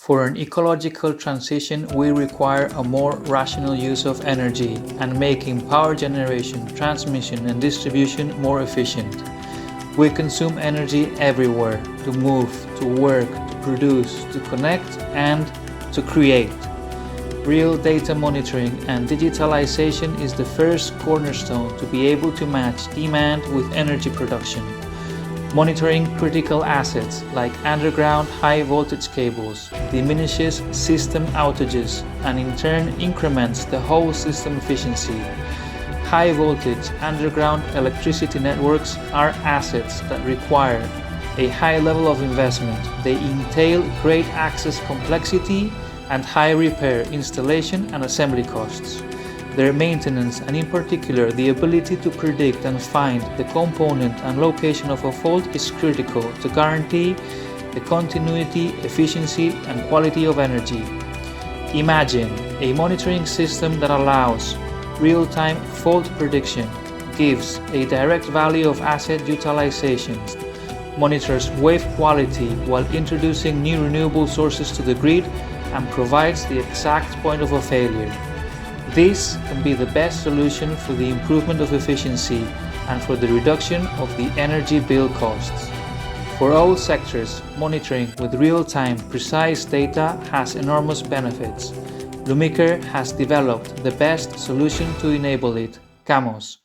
For an ecological transition, we require a more rational use of energy and making power generation, transmission and distribution more efficient. We consume energy everywhere to move, to work, to produce, to connect and to create. Real data monitoring and digitalization is the first cornerstone to be able to match demand with energy production. Monitoring critical assets like underground high voltage cables diminishes system outages and in turn increments the whole system efficiency. High voltage underground electricity networks are assets that require a high level of investment. They entail great access complexity and high repair, installation and assembly costs. Their maintenance and in particular the ability to predict and find the component and location of a fault is critical to guarantee the continuity, efficiency and quality of energy. Imagine a monitoring system that allows real-time fault prediction, gives a direct value of asset utilization, monitors wave quality while introducing new renewable sources to the grid and provides the exact point of a failure. This can be the best solution for the improvement of efficiency and for the reduction of the energy bill costs. For all sectors, monitoring with real-time, precise data has enormous benefits. Lumiker has developed the best solution to enable it, CAMOS.